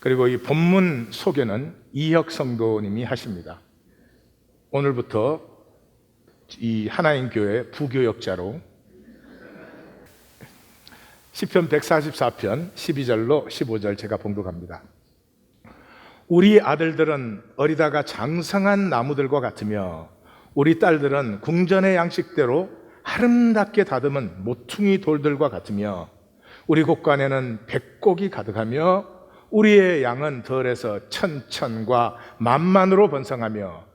그리고 이 본문 소개는 이혁 성도님이 하십니다. 오늘부터 이 하나인 교회 부교역자로 시편 144편 12절로 15절 제가 봉독합니다. 우리 아들들은 어리다가 장성한 나무들과 같으며 우리 딸들은 궁전의 양식대로 아름답게 다듬은 모퉁이 돌들과 같으며 우리 곳간에는 백곡이 가득하며 우리의 양은 들에서 천천과 만만으로 번성하며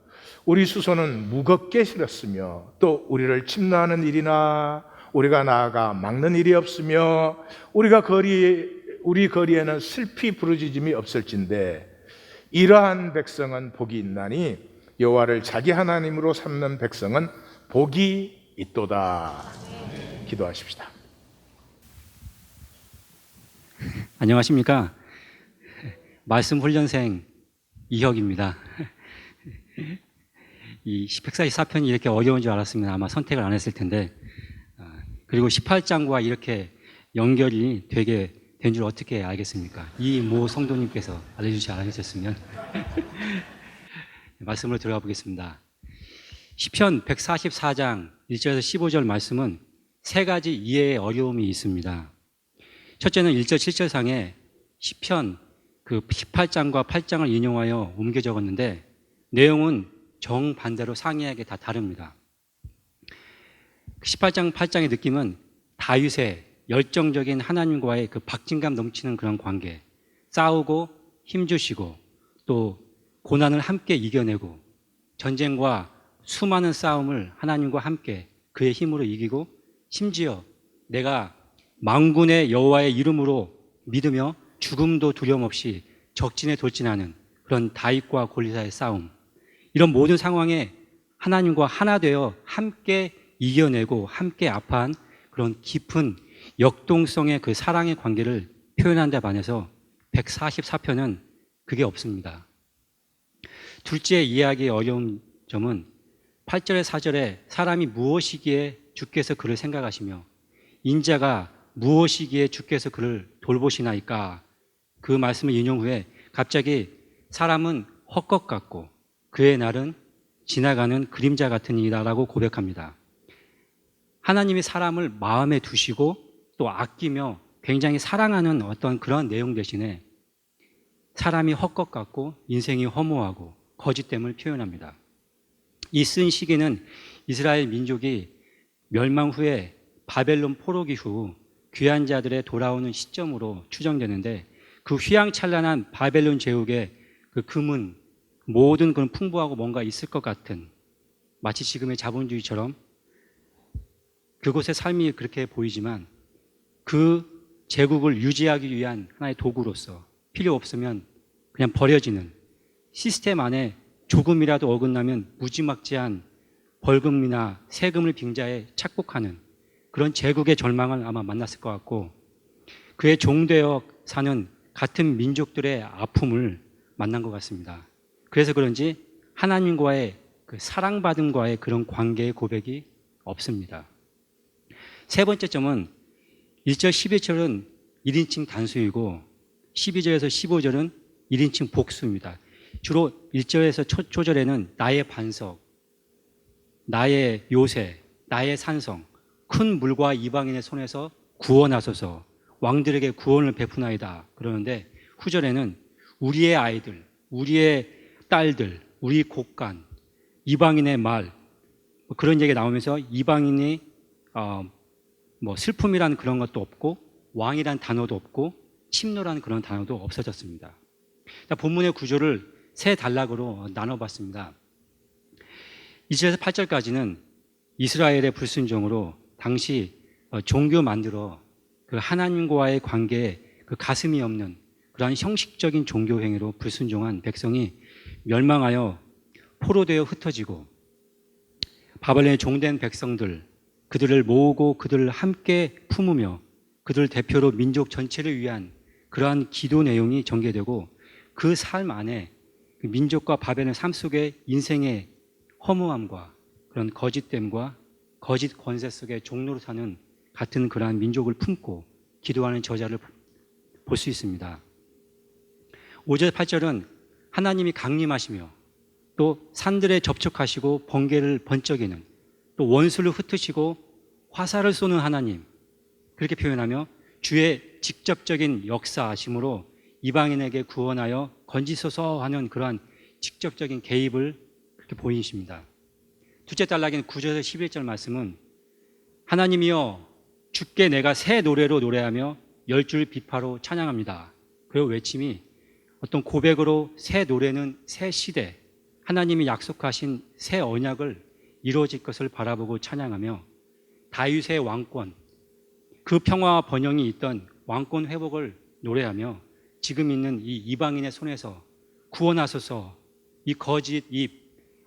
우리 수소는 무겁게 실었으며 또 우리를 침노하는 일이나 우리가 나아가 막는 일이 없으며 우리 거리에는 슬피 부르짖음이 없을진데 이러한 백성은 복이 있나니 여호와를 자기 하나님으로 삼는 백성은 복이 있도다. 기도하십시다. 안녕하십니까? 말씀 훈련생 이혁입니다. 이 144편이 이렇게 어려운 줄 알았으면 아마 선택을 안 했을 텐데, 그리고 18장과 이렇게 연결이 되게 된 줄 어떻게 알겠습니까? 이 모 성도님께서 알려주지 않으셨으면 말씀으로 들어가 보겠습니다. 시편 144장 1절에서 15절 말씀은 세 가지 이해의 어려움이 있습니다. 첫째는 1절 7절상에 시편 그 18장과 8장을 인용하여 옮겨 적었는데 내용은 정반대로 상이하게 다 다릅니다. 18장 8장의 느낌은 다윗의 열정적인 하나님과의 그 박진감 넘치는 그런 관계, 싸우고 힘주시고 또 고난을 함께 이겨내고 전쟁과 수많은 싸움을 하나님과 함께 그의 힘으로 이기고 심지어 내가 만군의 여호와의 이름으로 믿으며 죽음도 두려움 없이 적진에 돌진하는 그런 다윗과 골리앗의 싸움, 이런 모든 상황에 하나님과 하나 되어 함께 이겨내고 함께 아파한 그런 깊은 역동성의 그 사랑의 관계를 표현한 데 반해서 144편은 그게 없습니다. 둘째 이해하기 어려운 점은 8절에 4절에 사람이 무엇이기에 주께서 그를 생각하시며 인자가 무엇이기에 주께서 그를 돌보시나이까, 그 말씀을 인용 후에 갑자기 사람은 헛것 같고 그의 날은 지나가는 그림자 같은 이라고 고백합니다. 하나님이 사람을 마음에 두시고 또 아끼며 굉장히 사랑하는 어떤 그런 내용 대신에 사람이 헛것 같고 인생이 허무하고 거짓됨을 표현합니다. 이 쓴 시기는 이스라엘 민족이 멸망 후에 바벨론 포로기 후 귀한 자들의 돌아오는 시점으로 추정되는데, 그 휘황찬란한 바벨론 제국의 그 금은 모든 그런 풍부하고 뭔가 있을 것 같은, 마치 지금의 자본주의처럼 그곳의 삶이 그렇게 보이지만 그 제국을 유지하기 위한 하나의 도구로서 필요 없으면 그냥 버려지는 시스템 안에 조금이라도 어긋나면 무지막지한 벌금이나 세금을 빙자해 착복하는 그런 제국의 절망을 아마 만났을 것 같고, 그의 종되어 사는 같은 민족들의 아픔을 만난 것 같습니다. 그래서 그런지 하나님과의 그 사랑받음과의 그런 관계의 고백이 없습니다. 세 번째 점은 1절 11절은 1인칭 단수이고 12절에서 15절은 1인칭 복수입니다. 주로 1절에서 초절에는 나의 반석, 나의 요새, 나의 산성, 큰 물과 이방인의 손에서 구원하소서, 왕들에게 구원을 베푸나이다 그러는데, 후절에는 우리의 아이들, 우리의 딸들, 우리 곳간, 이방인의 말, 그런 얘기가 나오면서 이방인이 슬픔이라는 그런 것도 없고 왕이란 단어도 없고 침노라는 그런 단어도 없어졌습니다. 본문의 구조를 세 단락으로 나눠봤습니다. 2절에서 8절까지는 이스라엘의 불순종으로 당시 종교 만들어 그 하나님과의 관계에 그 가슴이 없는 그러한 형식적인 종교 행위로 불순종한 백성이 멸망하여 포로되어 흩어지고 바벨론의 종된 백성들, 그들을 모으고 그들을 함께 품으며 그들 대표로 민족 전체를 위한 그러한 기도 내용이 전개되고, 그 삶 안에 민족과 바벨론의 삶 속에 인생의 허무함과 그런 거짓됨과 거짓 권세 속에 종로로 사는 같은 그러한 민족을 품고 기도하는 저자를 볼 수 있습니다. 5절 8절은 하나님이 강림하시며 또 산들에 접촉하시고 번개를 번쩍이는, 또 원수를 흩으시고 화살을 쏘는 하나님, 그렇게 표현하며 주의 직접적인 역사하심으로 이방인에게 구원하여 건지소서 하는 그러한 직접적인 개입을 그렇게 보이십니다. 둘째 단락인 9절에서 11절 말씀은 하나님이여 주께 내가 새 노래로 노래하며 열줄 비파로 찬양합니다. 그 외침이 어떤 고백으로 새 노래는 새 시대, 하나님이 약속하신 새 언약을 이루어질 것을 바라보고 찬양하며 다윗의 왕권, 그 평화와 번영이 있던 왕권 회복을 노래하며 지금 있는 이 이방인의 손에서 구원하소서, 이 거짓, 이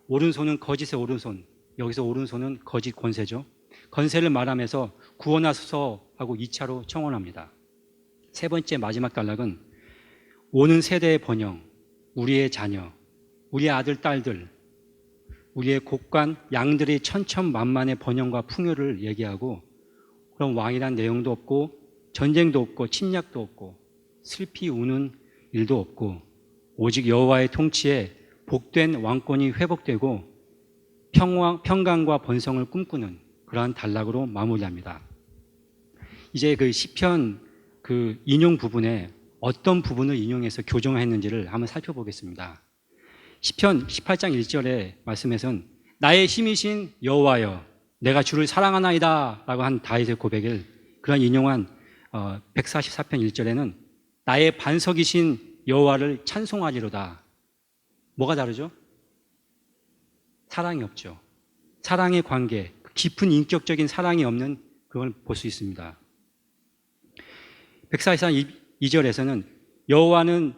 오른손은 거짓의 오른손, 여기서 오른손은 거짓 권세죠. 권세를 말하면서 구원하소서 하고 2차로 청원합니다. 세 번째 마지막 단락은 오는 세대의 번영, 우리의 자녀, 우리의 아들, 딸들, 우리의 곡간, 양들의 천천만만의 번영과 풍요를 얘기하고 그런 왕이란 내용도 없고 전쟁도 없고 침략도 없고 슬피 우는 일도 없고 오직 여호와의 통치에 복된 왕권이 회복되고 평강과 번성을 꿈꾸는 그러한 단락으로 마무리합니다. 이제 그 시편 그 인용 부분에 어떤 부분을 인용해서 교정했는지를 한번 살펴보겠습니다. 시편 18장 1절의 말씀에서는 나의 힘이신 여호와여 내가 주를 사랑하나이다 라고 한 다윗의 고백을 그런 인용한 144편 1절에는 나의 반석이신 여호와를 찬송하리로다. 뭐가 다르죠? 사랑이 없죠. 사랑의 관계, 깊은 인격적인 사랑이 없는 그걸 볼 수 있습니다. 144편 2절에서는 여호와는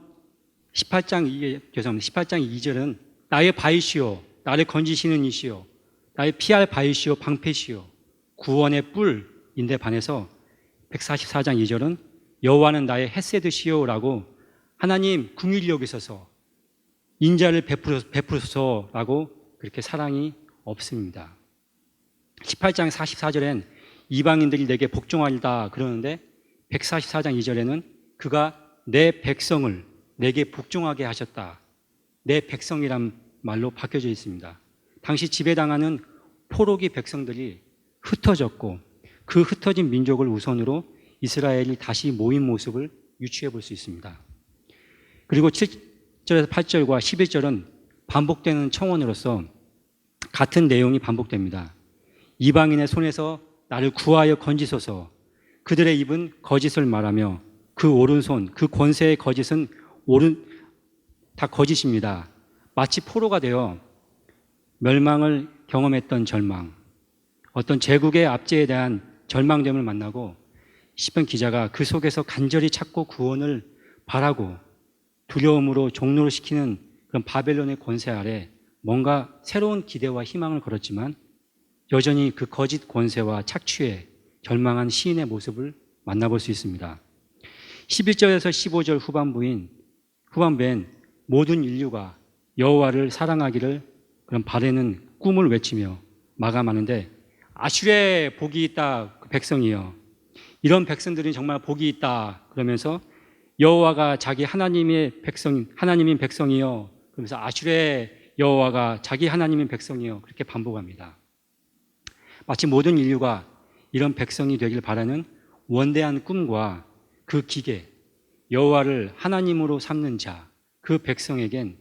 18장 2절은 나의 바위시오 나를 건지시는 이시오 나의 피할 바위시오 방패시오 구원의 뿔인데 반해서 144장 2절은 여호와는 나의 헤세드시오라고 하나님 긍휼히 여기소서 인자를 베푸소서라고 그렇게 사랑이 없습니다. 18장 44절엔 이방인들이 내게 복종하리다 그러는데 144장 2절에는 그가 내 백성을 내게 복종하게 하셨다. 내 백성이란 말로 바뀌어져 있습니다. 당시 지배당하는 포로기 백성들이 흩어졌고 그 흩어진 민족을 우선으로 이스라엘이 다시 모인 모습을 유추해 볼 수 있습니다. 그리고 7절에서 8절과 11절은 반복되는 청원으로서 같은 내용이 반복됩니다. 이방인의 손에서 나를 구하여 건지소서 그들의 입은 거짓을 말하며 그 오른손, 그 권세의 거짓은 다 거짓입니다. 마치 포로가 되어 멸망을 경험했던 절망, 어떤 제국의 압제에 대한 절망됨을 만나고 시편 기자가 그 속에서 간절히 찾고 구원을 바라고 두려움으로 종로를 시키는 그런 바벨론의 권세 아래 뭔가 새로운 기대와 희망을 걸었지만 여전히 그 거짓 권세와 착취에 절망한 시인의 모습을 만나볼 수 있습니다. 11절에서 15절 후반부엔 모든 인류가 여호와를 사랑하기를 그런 바라는 꿈을 외치며 마감하는데 아슈레 복이 있다 그 백성이여 이런 백성들은 정말 복이 있다 그러면서 여호와가 자기 하나님인 백성이여 그러면서 아슈레 여호와가 자기 하나님인 백성이여 그렇게 반복합니다. 마치 모든 인류가 이런 백성이 되길 바라는 원대한 꿈과 그 기계 여호와를 하나님으로 삼는 자 그 백성에겐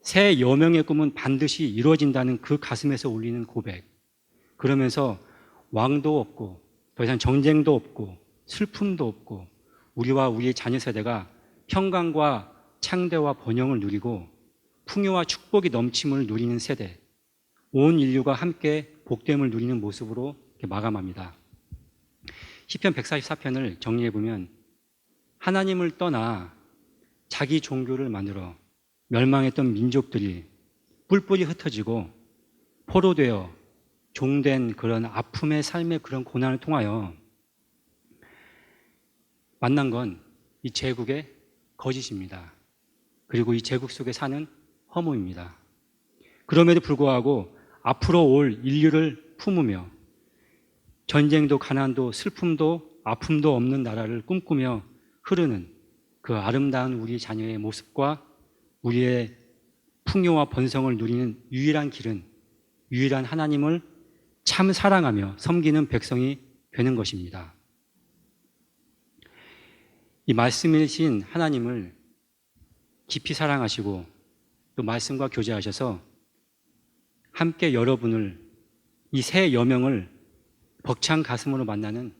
새 여명의 꿈은 반드시 이루어진다는 그 가슴에서 울리는 고백 그러면서 왕도 없고 더 이상 전쟁도 없고 슬픔도 없고 우리와 우리의 자녀 세대가 평강과 창대와 번영을 누리고 풍요와 축복이 넘침을 누리는 세대 온 인류가 함께 복됨을 누리는 모습으로 이렇게 마감합니다. 시편 144편을 정리해보면 하나님을 떠나 자기 종교를 만들어 멸망했던 민족들이 뿔뿔이 흩어지고 포로되어 종된 그런 아픔의 삶의 그런 고난을 통하여 만난 건 이 제국의 거짓입니다. 그리고 이 제국 속에 사는 허무입니다. 그럼에도 불구하고 앞으로 올 인류를 품으며 전쟁도 가난도 슬픔도 아픔도 없는 나라를 꿈꾸며 흐르는 그 아름다운 우리 자녀의 모습과 우리의 풍요와 번성을 누리는 유일한 길은 유일한 하나님을 참 사랑하며 섬기는 백성이 되는 것입니다. 이 말씀이신 하나님을 깊이 사랑하시고 또 말씀과 교제하셔서 함께 여러분을 이 새 여명을 벅찬 가슴으로 만나는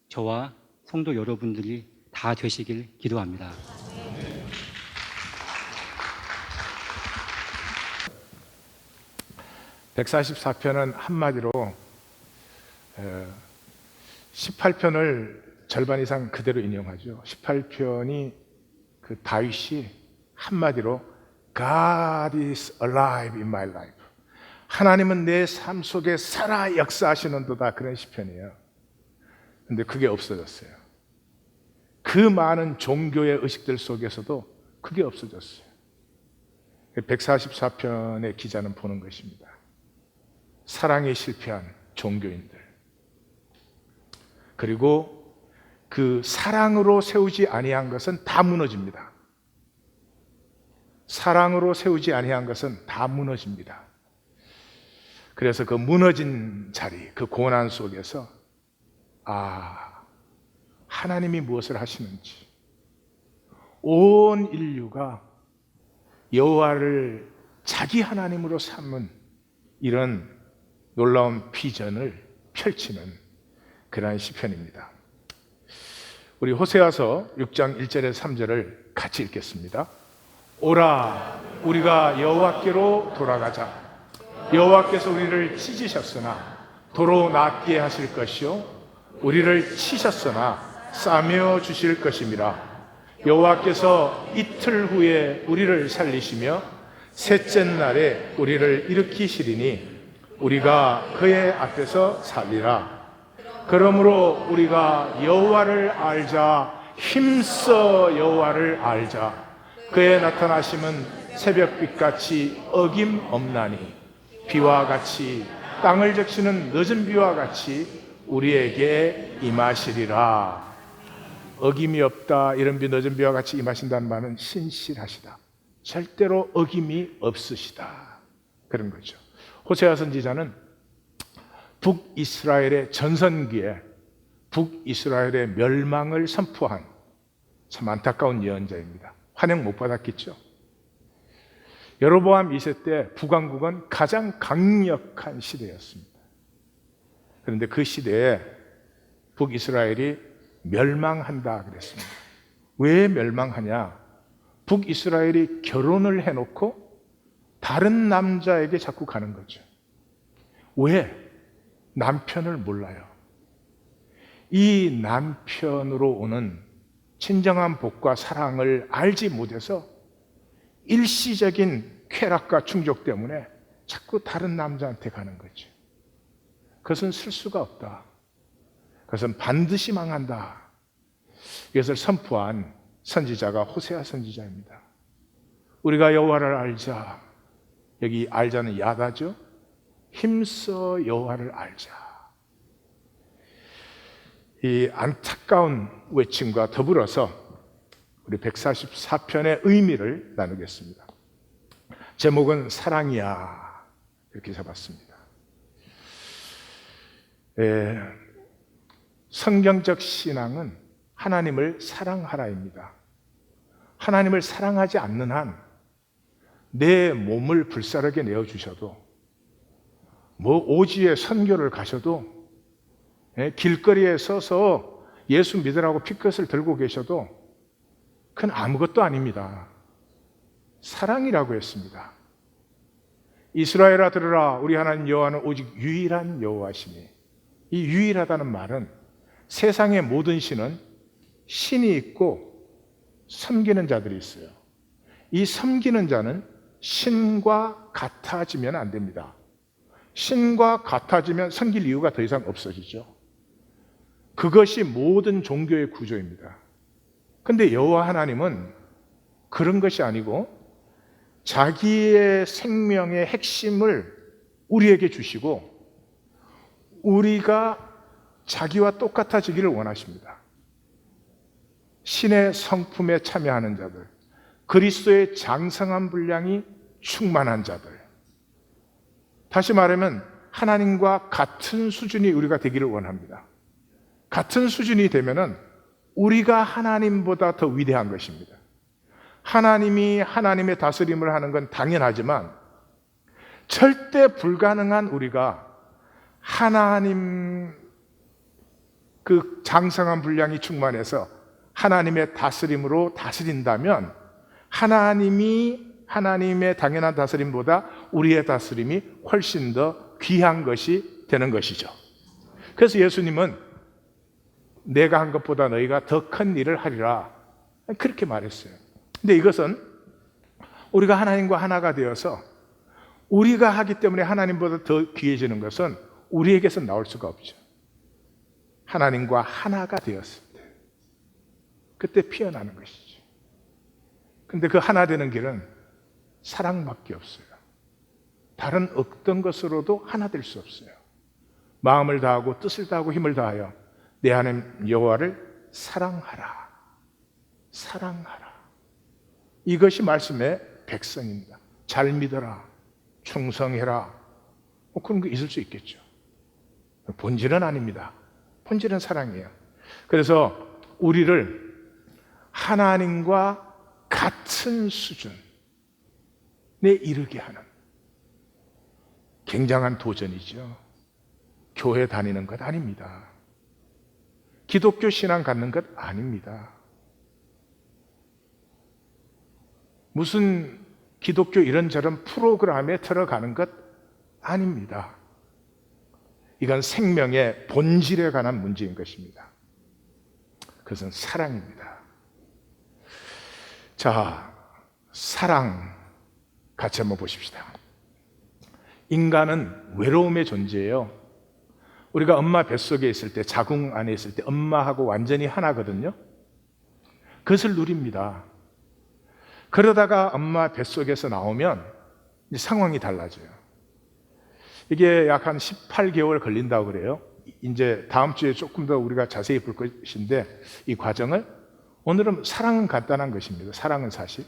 저와 성도 여러분들이 다 되시길 기도합니다. (144편은) 한마디로 18편을 절반 이상 그대로 인용하죠. 18편이 그 다윗이 한마디로 God is alive in my life. 하나님은 내 삶 속에 살아 역사하시는도다, 그런 시편이에요. 근데 그게 없어졌어요. 그 많은 종교의 의식들 속에서도 그게 없어졌어요. 144편의 기자는 보는 것입니다. 사랑에 실패한 종교인들, 그리고 그 사랑으로 세우지 아니한 것은 다 무너집니다. 사랑으로 세우지 아니한 것은 다 무너집니다. 그래서 그 무너진 자리, 그 고난 속에서 하나님이 무엇을 하시는지, 온 인류가 여호와를 자기 하나님으로 삼은 이런 놀라운 비전을 펼치는 그러한 시편입니다. 우리 호세아서 6장 1절에서 3절을 같이 읽겠습니다. 오라, 우리가 여호와께로 돌아가자. 여호와께서 우리를 찢으셨으나 도로 낫게 하실 것이요, 우리를 치셨으나 싸매어 주실 것임이라. 여호와께서 이틀 후에 우리를 살리시며 셋째 날에 우리를 일으키시리니 우리가 그의 앞에서 살리라. 그러므로 우리가 여호와를 알자. 힘써 여호와를 알자. 그의 나타나심은 새벽빛같이 어김없나니 비와 같이, 땅을 적시는 늦은 비와 같이 우리에게 임하시리라. 어김이 없다, 이른 비 늦은 비와 같이 임하신다는 말은 신실하시다, 절대로 어김이 없으시다, 그런 거죠. 호세아 선지자는 북이스라엘의 전선기에 북이스라엘의 멸망을 선포한 참 안타까운 예언자입니다. 환영 못 받았겠죠. 여로보암 2세 때 북왕국은 가장 강력한 시대였습니다. 그런데 그 시대에 북이스라엘이 멸망한다 그랬습니다. 왜 멸망하냐? 북이스라엘이 결혼을 해놓고 다른 남자에게 자꾸 가는 거죠. 왜? 남편을 몰라요. 이 남편으로 오는 진정한 복과 사랑을 알지 못해서 일시적인 쾌락과 충족 때문에 자꾸 다른 남자한테 가는 거죠. 그것은 쓸 수가 없다. 그것은 반드시 망한다. 이것을 선포한 선지자가 호세아 선지자입니다. 우리가 여호와를 알자. 여기 알자는 야다죠. 힘써 여호와를 알자. 이 안타까운 외침과 더불어서 우리 144편의 의미를 나누겠습니다. 제목은 사랑이야, 이렇게 잡았습니다. 성경적 신앙은 하나님을 사랑하라입니다. 하나님을 사랑하지 않는 한 내 몸을 불사르게 내어주셔도, 오지에 선교를 가셔도, 길거리에 서서 예수 믿으라고 피켓을 들고 계셔도 그건 아무것도 아닙니다. 사랑이라고 했습니다. 이스라엘아 들으라, 우리 하나님 여호와는 오직 유일한 여호와시니. 이 유일하다는 말은 세상의 모든 신은 신이 있고 섬기는 자들이 있어요. 이 섬기는 자는 신과 같아지면 안 됩니다. 신과 같아지면 섬길 이유가 더 이상 없어지죠. 그것이 모든 종교의 구조입니다. 그런데 여호와 하나님은 그런 것이 아니고 자기의 생명의 핵심을 우리에게 주시고 우리가 자기와 똑같아지기를 원하십니다. 신의 성품에 참여하는 자들, 그리스도의 장성한 분량이 충만한 자들. 다시 말하면 하나님과 같은 수준이 우리가 되기를 원합니다. 같은 수준이 되면은 우리가 하나님보다 더 위대한 것입니다. 하나님이 하나님의 다스림을 하는 건 당연하지만 절대 불가능한 우리가 하나님 그 장성한 분량이 충만해서 하나님의 다스림으로 다스린다면 하나님의 당연한 다스림보다 우리의 다스림이 훨씬 더 귀한 것이 되는 것이죠. 그래서 예수님은 내가 한 것보다 너희가 더 큰 일을 하리라 그렇게 말했어요. 근데 이것은 우리가 하나님과 하나가 되어서 우리가 하기 때문에 하나님보다 더 귀해지는 것은 우리에게서 나올 수가 없죠. 하나님과 하나가 되었을 때 그때 피어나는 것이죠. 근데 그 하나 되는 길은 사랑밖에 없어요. 다른 어떤 것으로도 하나 될 수 없어요. 마음을 다하고 뜻을 다하고 힘을 다하여 내 하나님 여호와를 사랑하라. 사랑하라. 이것이 말씀의 백성입니다. 잘 믿어라. 충성해라. 그런 거 있을 수 있겠죠. 본질은 아닙니다. 본질은 사랑이에요. 그래서 우리를 하나님과 같은 수준에 이르게 하는 굉장한 도전이죠. 교회 다니는 것 아닙니다. 기독교 신앙 갖는 것 아닙니다. 무슨 기독교 이런저런 프로그램에 들어가는 것 아닙니다. 이건 생명의 본질에 관한 문제인 것입니다. 그것은 사랑입니다. 자, 사랑 같이 한번 보십시다. 인간은 외로움의 존재예요. 우리가 엄마 뱃속에 있을 때, 자궁 안에 있을 때 엄마하고 완전히 하나거든요. 그것을 누립니다. 그러다가 엄마 뱃속에서 나오면 상황이 달라져요. 이게 약 한 18개월 걸린다고 그래요. 이제 다음 주에 조금 더 우리가 자세히 볼 것인데 이 과정을 오늘은 사랑은 간단한 것입니다. 사랑은 사실.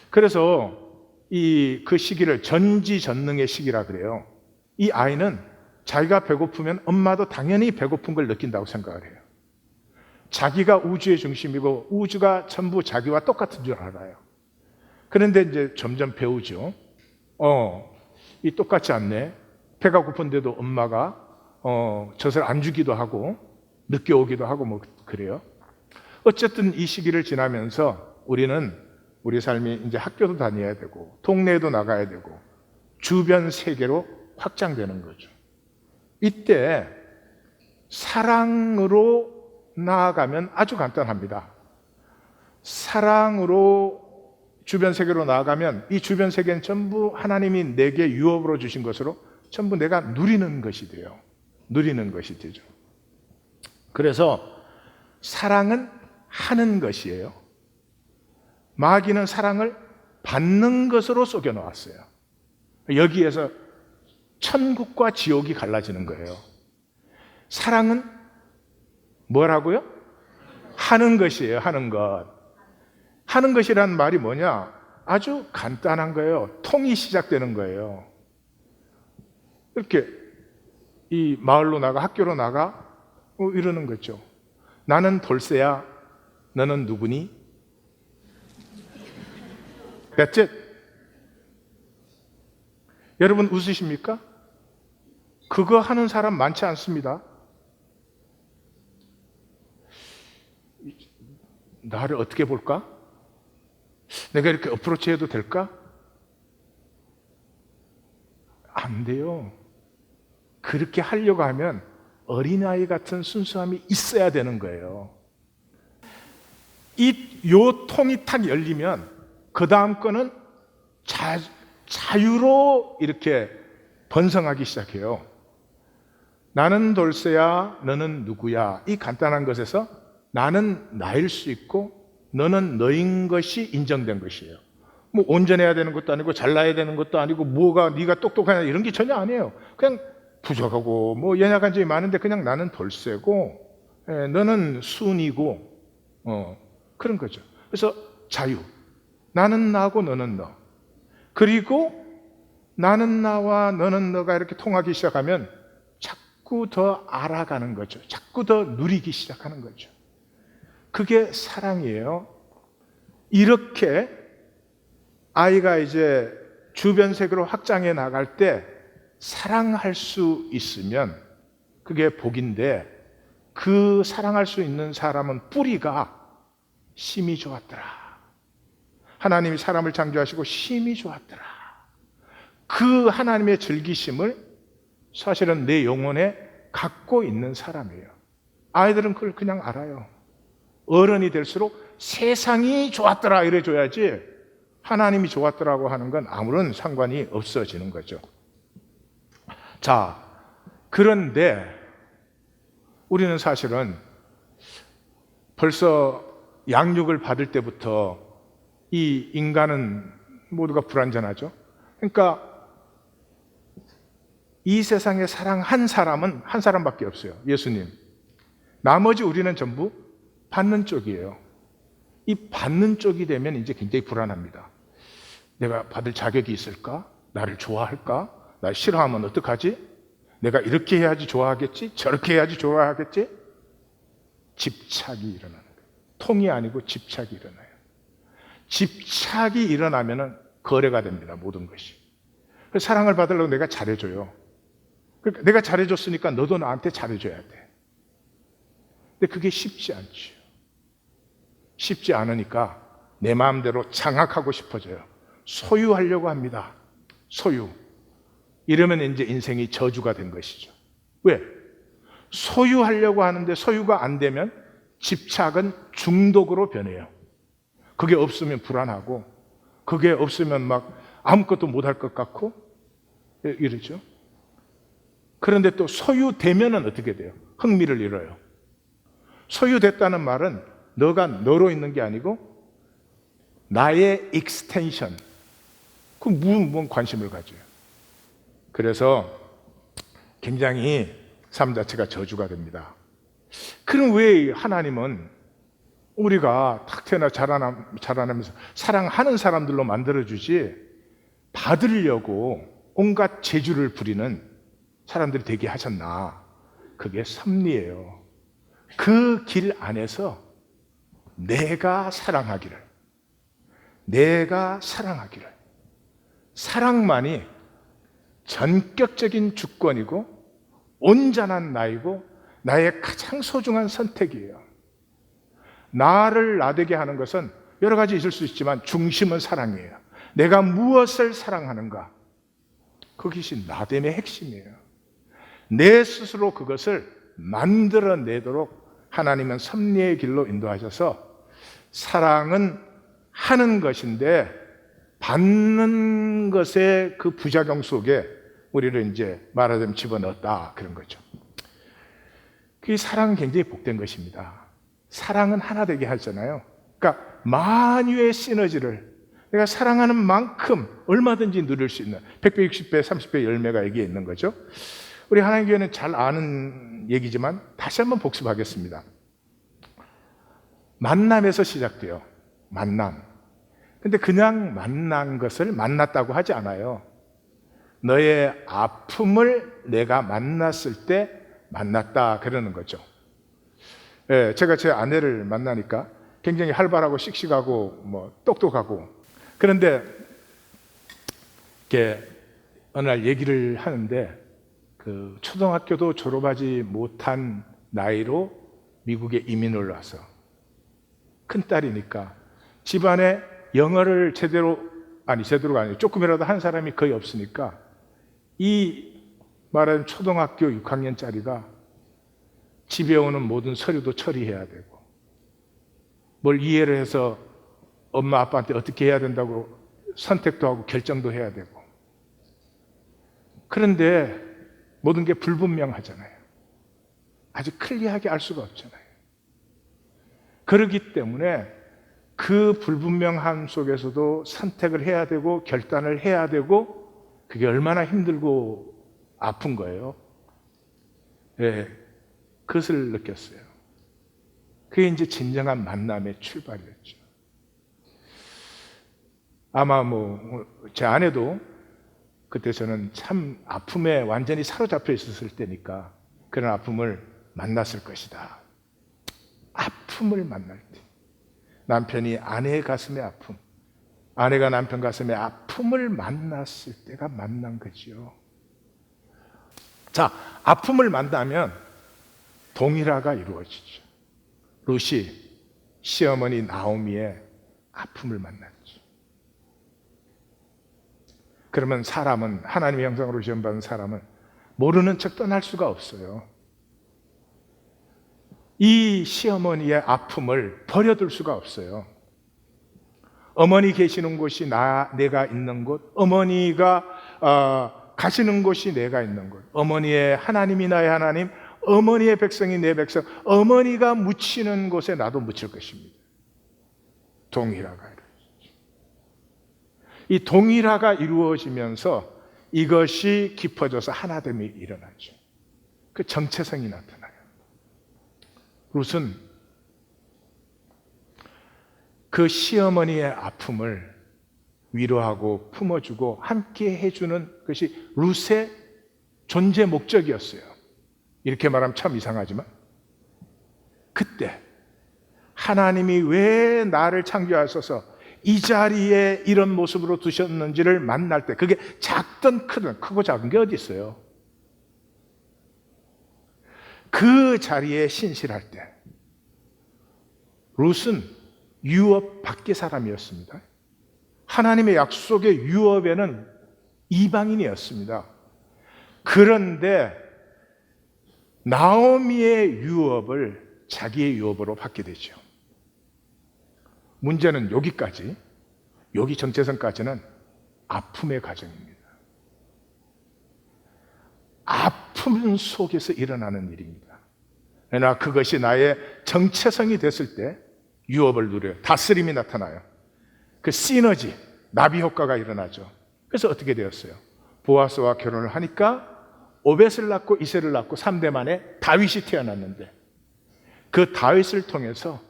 그래서 그 시기를 전지전능의 시기라 그래요. 이 아이는 자기가 배고프면 엄마도 당연히 배고픈 걸 느낀다고 생각을 해요. 자기가 우주의 중심이고 우주가 전부 자기와 똑같은 줄 알아요. 그런데 이제 점점 배우죠. 이 똑같지 않네. 배가 고픈데도 엄마가 젖을 안 주기도 하고 늦게 오기도 하고 뭐 그래요. 어쨌든 이 시기를 지나면서 우리 삶이 이제 학교도 다녀야 되고 동네에도 나가야 되고 주변 세계로 확장되는 거죠. 이때 사랑으로 나아가면 아주 간단합니다. 사랑으로 주변 세계로 나아가면 이 주변 세계는 전부 하나님이 내게 유업으로 주신 것으로 전부 내가 누리는 것이 돼요. 누리는 것이 되죠. 그래서 사랑은 하는 것이에요. 마귀는 사랑을 받는 것으로 속여 놓았어요. 여기에서 천국과 지옥이 갈라지는 거예요. 사랑은 뭐라고요? 하는 것이에요. 하는 것. 하는 것이라는 말이 뭐냐? 아주 간단한 거예요. 통이 시작되는 거예요. 이렇게 이 마을로 나가 학교로 나가 이러는 거죠. 나는 돌쇠야. 너는 누구니? That's it. 여러분 웃으십니까? 그거 하는 사람 많지 않습니다. 나를 어떻게 볼까? 내가 이렇게 어프로치 해도 될까? 안 돼요. 그렇게 하려고 하면 어린아이 같은 순수함이 있어야 되는 거예요. 요 통이 탁 열리면 그 다음 거는 자유로 이렇게 번성하기 시작해요. 나는 돌쇠야, 너는 누구야? 이 간단한 것에서 나는 나일 수 있고 너는 너인 것이 인정된 것이에요. 뭐 온전해야 되는 것도 아니고 잘나야 되는 것도 아니고 뭐가 네가 똑똑하냐 이런 게 전혀 아니에요. 그냥 부족하고 뭐 연약한 점이 많은데 그냥 나는 돌쇠고 너는 순이고 그런 거죠. 그래서 자유. 나는 나고 너는 너. 그리고 나는 나와 너는 너가 이렇게 통하기 시작하면 자꾸 더 알아가는 거죠. 자꾸 더 누리기 시작하는 거죠. 그게 사랑이에요. 이렇게 아이가 이제 주변 세계로 확장해 나갈 때 사랑할 수 있으면 그게 복인데, 그 사랑할 수 있는 사람은 뿌리가 심이 좋았더라. 하나님이 사람을 창조하시고 심이 좋았더라. 그 하나님의 즐기심을 사실은 내 영혼에 갖고 있는 사람이에요. 아이들은 그걸 그냥 알아요. 어른이 될수록 세상이 좋았더라 이래줘야지 하나님이 좋았더라고 하는 건 아무런 상관이 없어지는 거죠. 자, 그런데 우리는 사실은 벌써 양육을 받을 때부터 이 인간은 모두가 불완전하죠. 그러니까 이 세상에 사랑한 사람은 한 사람밖에 없어요. 예수님. 나머지 우리는 전부 받는 쪽이에요. 이 받는 쪽이 되면 이제 굉장히 불안합니다. 내가 받을 자격이 있을까? 나를 좋아할까? 날 싫어하면 어떡하지? 내가 이렇게 해야지 좋아하겠지? 저렇게 해야지 좋아하겠지? 집착이 일어나는 거예요. 통이 아니고 집착이 일어나요. 집착이 일어나면 거래가 됩니다. 모든 것이. 그래서 사랑을 받으려고 내가 잘해줘요. 그러니까 내가 잘해줬으니까 너도 나한테 잘해줘야 돼. 근데 그게 쉽지 않죠. 쉽지 않으니까 내 마음대로 장악하고 싶어져요. 소유하려고 합니다. 소유. 이러면 이제 인생이 저주가 된 것이죠. 왜? 소유하려고 하는데 소유가 안 되면 집착은 중독으로 변해요. 그게 없으면 불안하고, 그게 없으면 막 아무것도 못할 것 같고 이러죠. 그런데 또 소유되면은 어떻게 돼요? 흥미를 잃어요. 소유됐다는 말은 너가 너로 있는 게 아니고 나의 익스텐션, 그 무슨 관심을 가져요. 그래서 굉장히 삶 자체가 저주가 됩니다. 그럼 왜 하나님은 우리가 탁 태어나 자라나면서 사랑하는 사람들로 만들어주지 받으려고 온갖 재주를 부리는 사람들이 되게 하셨나? 그게 섭리예요. 그 길 안에서 내가 사랑하기를, 사랑만이 전격적인 주권이고 온전한 나이고 나의 가장 소중한 선택이에요. 나를 나되게 하는 것은 여러 가지 있을 수 있지만 중심은 사랑이에요. 내가 무엇을 사랑하는가? 그것이 나됨의 핵심이에요. 내 스스로 그것을 만들어내도록 하나님은 섭리의 길로 인도하셔서 사랑은 하는 것인데 받는 것의 그 부작용 속에 우리를 이제 말하자면 집어넣었다, 그런 거죠. 그 사랑은 굉장히 복된 것입니다. 사랑은 하나 되게 하잖아요. 그러니까 만유의 시너지를 내가 사랑하는 만큼 얼마든지 누릴 수 있는 100배, 60배, 30배 열매가 여기에 있는 거죠. 우리 하나님교회는 잘 아는 얘기지만 다시 한번 복습하겠습니다. 만남에서 시작돼요. 만남. 근데 그냥 만난 것을 만났다고 하지 않아요. 너의 아픔을 내가 만났을 때 만났다, 그러는 거죠. 예, 제가 제 아내를 만나니까 굉장히 활발하고 씩씩하고 뭐 똑똑하고, 그런데 이렇게 어느 날 얘기를 하는데 그 초등학교도 졸업하지 못한 나이로 미국에 이민을 와서 큰 딸이니까 집안에 영어를 제대로가 아니고 조금이라도 한 사람이 거의 없으니까 이 말하는 초등학교 6학년짜리가 집에 오는 모든 서류도 처리해야 되고 뭘 이해를 해서 엄마 아빠한테 어떻게 해야 된다고 선택도 하고 결정도 해야 되고, 그런데 모든 게 불분명하잖아요. 아주 클리어하게 알 수가 없잖아요. 그렇기 때문에 그 불분명함 속에서도 선택을 해야 되고 결단을 해야 되고, 그게 얼마나 힘들고 아픈 거예요. 예, 그것을 느꼈어요. 그게 이제 진정한 만남의 출발이었죠. 아마 제 아내도 그때 저는 참 아픔에 완전히 사로잡혀 있었을 때니까 그런 아픔을 만났을 것이다. 아픔을 만날 때 남편이 아내의 가슴의 아픔, 아내가 남편 가슴의 아픔을 만났을 때가 만난 거지요. 자, 아픔을 만나면 동일화가 이루어지죠. 룻이 시어머니 나오미의 아픔을 만났죠. 그러면 사람은, 하나님의 형상으로 지음받은 사람은 모르는 척 떠날 수가 없어요. 이 시어머니의 아픔을 버려둘 수가 없어요. 어머니 계시는 곳이 내가 있는 곳, 어머니가 가시는 곳이 내가 있는 곳, 어머니의 하나님이 나의 하나님, 어머니의 백성이 내 백성, 어머니가 묻히는 곳에 나도 묻힐 것입니다. 동일화가 이루어지죠. 이 동일화가 이루어지면서 이것이 깊어져서 하나됨이 일어나죠. 그 정체성이 나타나요. 룻은 그 시어머니의 아픔을 위로하고 품어주고 함께 해주는 것이 룻의 존재 목적이었어요. 이렇게 말하면 참 이상하지만 그때 하나님이 왜 나를 창조하셔서 이 자리에 이런 모습으로 두셨는지를 만날 때, 그게 작든 크든, 크고 작은 게 어디 있어요? 그 자리에 신실할 때 룻은 유업 밖의 사람이었습니다. 하나님의 약속의 유업에는 이방인이었습니다. 그런데 나오미의 유업을 자기의 유업으로 받게 되죠. 문제는 여기까지, 여기 정체성까지는 아픔의 과정입니다. 아픔 속에서 일어나는 일입니다. 그러나 그것이 나의 정체성이 됐을 때 유업을 누려요. 다스림이 나타나요. 그 시너지, 나비 효과가 일어나죠. 그래서 어떻게 되었어요? 보아스와 결혼을 하니까 오벳을 낳고 이새를 낳고 3대 만에 다윗이 태어났는데 그 다윗을 통해서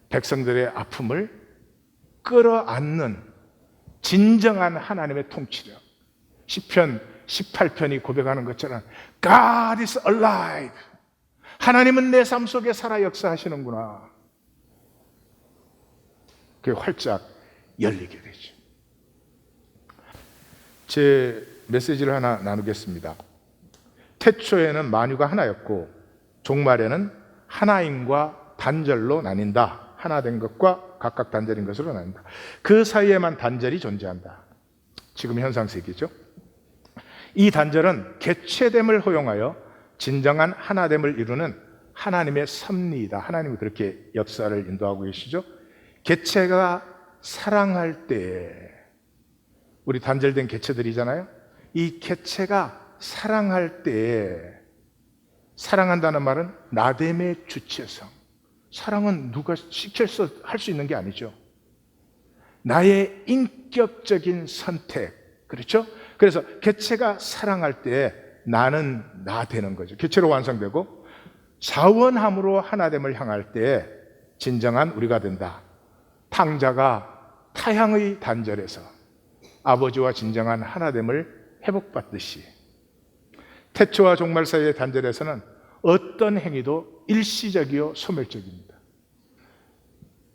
백성들의 아픔을 끌어안는 진정한 하나님의 통치력, 시편 18편이 고백하는 것처럼 God is alive. 하나님은 내 삶 속에 살아 역사하시는구나. 그게 활짝 열리게 되죠. 제 메시지를 하나 나누겠습니다. 태초에는 만유가 하나였고 종말에는 하나임과 단절로 나뉜다. 하나 된 것과 각각 단절인 것으로 나뉜다. 그 사이에만 단절이 존재한다. 지금 현상 세계죠. 이 단절은 개체됨을 허용하여 진정한 하나됨을 이루는 하나님의 섭리이다. 하나님이 그렇게 역사를 인도하고 계시죠. 개체가 사랑할 때에, 우리 단절된 개체들이잖아요. 이 개체가 사랑할 때에, 사랑한다는 말은 나됨의 주체성. 사랑은 누가 시켜서 할 수 있는 게 아니죠. 나의 인격적인 선택. 그렇죠? 그래서 개체가 사랑할 때 나는 나 되는 거죠. 개체로 완성되고 자원함으로 하나됨을 향할 때 진정한 우리가 된다. 탕자가 타향의 단절에서 아버지와 진정한 하나됨을 회복받듯이 태초와 종말 사이의 단절에서는 어떤 행위도 일시적이요 소멸적입니다.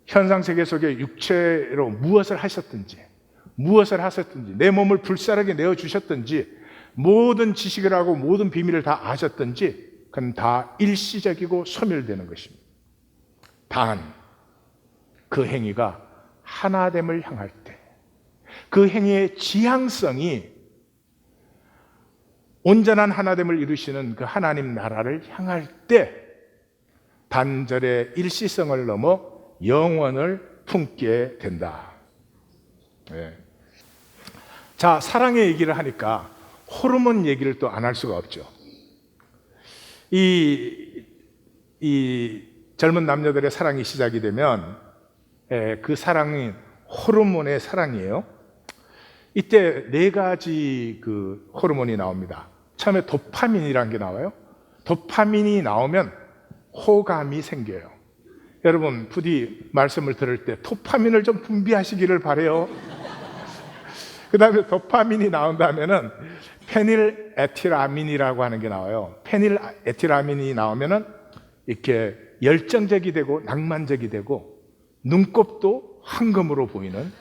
현상세계 속에 육체로 무엇을 하셨든지 내 몸을 불살하게 내어주셨든지 모든 지식을 하고 모든 비밀을 다 아셨든지 그건 다 일시적이고 소멸되는 것입니다. 단 그 행위가 하나됨을 향할 때, 그 행위의 지향성이 온전한 하나됨을 이루시는 그 하나님 나라를 향할 때 단절의 일시성을 넘어 영원을 품게 된다. 네. 자, 사랑의 얘기를 하니까 호르몬 얘기를 또 안 할 수가 없죠. 이 젊은 남녀들의 사랑이 시작이 되면 그 사랑이 호르몬의 사랑이에요. 이때 4가지 그 호르몬이 나옵니다. 처음에 도파민이라는 게 나와요. 도파민이 나오면 호감이 생겨요. 여러분 부디 말씀을 들을 때 도파민을 좀 분비하시기를 바래요. 그 다음에 도파민이 나온다면은 페닐에틸아민이라고 하는 게 나와요. 페닐에틸아민이 나오면은 이렇게 열정적이 되고 낭만적이 되고 눈곱도 황금으로 보이는.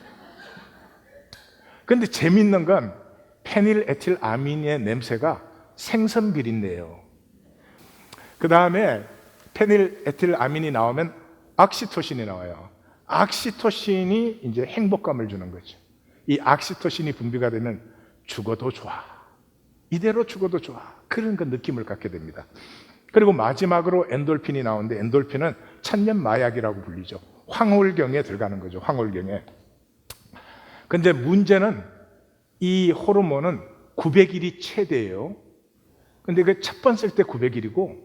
근데 재밌는 건 페닐에틸아민의 냄새가 생선 비린내예요. 그 다음에 페닐에틸아민이 나오면 옥시토신이 나와요. 옥시토신이 이제 행복감을 주는 거죠. 이 옥시토신이 분비가 되면 죽어도 좋아. 이대로 죽어도 좋아. 그런 그 느낌을 갖게 됩니다. 그리고 마지막으로 엔돌핀이 나오는데 엔돌핀은 천년 마약이라고 불리죠. 황홀경에 들어가는 거죠. 황홀경에. 근데 문제는 이 호르몬은 900일이 최대예요. 근데 그 첫 번 쓸 때 900일이고